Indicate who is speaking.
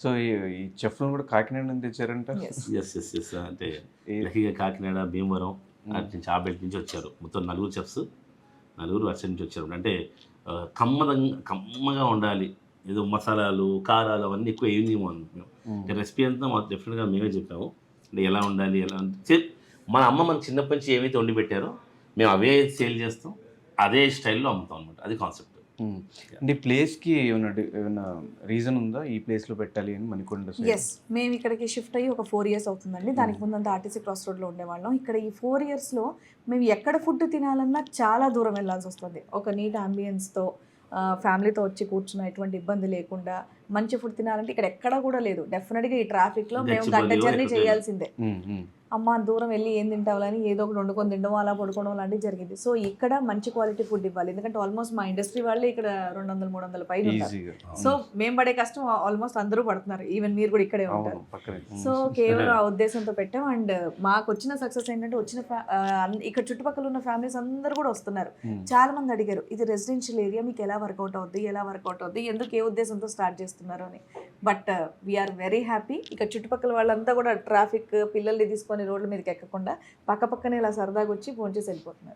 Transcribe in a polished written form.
Speaker 1: So ఈ చెఫ్‌లను కూడా కాకినాడ నుంచి తెచ్చారంట?
Speaker 2: ఎస్.
Speaker 3: యెస్. అంటే లక్కీగా కాకినాడ, భీమవరం అటు నుంచి ఆబెల్ట్ నుంచి వచ్చారు. మొత్తం నలుగురు చెఫ్స్, నలుగురు అటు నుంచి వచ్చారు. అంటే కమ్మగా ఉండాలి. ఏదో మసాలాలు, కారాలు అవన్నీ ఎక్కువ వేయనివ్వము మేము. అంటే రెసిపీ అంతా మాకు డెఫినెట్గా మేమే చెప్పాము. అంటే ఎలా ఉండాలి, ఎలా అంటే మన అమ్మ మనకు చిన్నప్పటి నుంచి ఏమైతే వండి పెట్టారో మేము అవే సేల్ చేస్తాం, అదే స్టైల్లో అమ్ముతాం అనమాట. అది కాన్సెప్ట్.
Speaker 1: అంటే ఈ ప్లేస్‌కి ఏమన్నా రీజన్ ఉందా? ఈ ప్లేస్‌లో పెట్టాలి అని మణికొండ సైడ్?
Speaker 2: ఎస్, మేము ఇక్కడికి షిఫ్ట్ అయ్యి ఒక 4 ఇయర్స్ అవుతుందండి. దానికి ముందంతా ఆర్టీసీ క్రాస్ రోడ్లో ఉండేవాళ్ళం. ఇక్కడ ఈ 4 ఇయర్స్లో మేము ఎక్కడ ఫుడ్ తినాలన్నా చాలా దూరం వెళ్ళాల్సి వస్తుంది. ఒక నీట్ అంబియన్స్తో ఫ్యామిలీతో వచ్చి కూర్చున్న ఎటువంటి ఇబ్బంది లేకుండా మంచి ఫుడ్ తినాలంటే ఇక్కడ ఎక్కడా కూడా లేదు. డెఫినెట్గా ఈ ట్రాఫిక్లో మేము గంట జర్నీ చేయాల్సిందే. అమ్మ దూరం వెళ్ళి ఏం తింటావాలని ఏదో ఒకటి వండుకొని తినడం, అలా పడుకోవడం లాంటివి జరిగింది. సో ఇక్కడ మంచి క్వాలిటీ ఫుడ్ ఇవ్వాలి. ఎందుకంటే ఆల్మోస్ట్ మా ఇండస్ట్రీ వాళ్ళే ఇక్కడ 200-300 పైన ఉంటారు. సో మేము పడే కష్టం ఆల్మోస్ట్ అందరూ పడుతున్నారు. ఈవెన్ మీరు కూడా ఇక్కడే ఉంటారు. సో కేవలం ఆ ఉద్దేశంతో పెట్టాం. అండ్ మాకు వచ్చిన సక్సెస్ ఏంటంటే ఇక్కడ చుట్టుపక్కల ఉన్న ఫ్యామిలీస్ అందరూ కూడా వస్తున్నారు. చాలా మంది అడిగారు, ఇది రెసిడెన్షియల్ ఏరియా, మీకు ఎలా వర్కౌట్ అవుద్ది, ఎందుకు ఏ ఉద్దేశంతో స్టార్ట్ చేస్తున్నారు అని. But we're very happy. ఇక్కడ చుట్టుపక్కల వాళ్ళంతా కూడా ట్రాఫిక్, పిల్లల్ని తీసుకొని రోడ్ల మీదకి ఎక్కకుండా పక్కనే ఇలా సరదాగా వచ్చి ఫోన్ చేసి వెళ్ళిపోతున్నారు.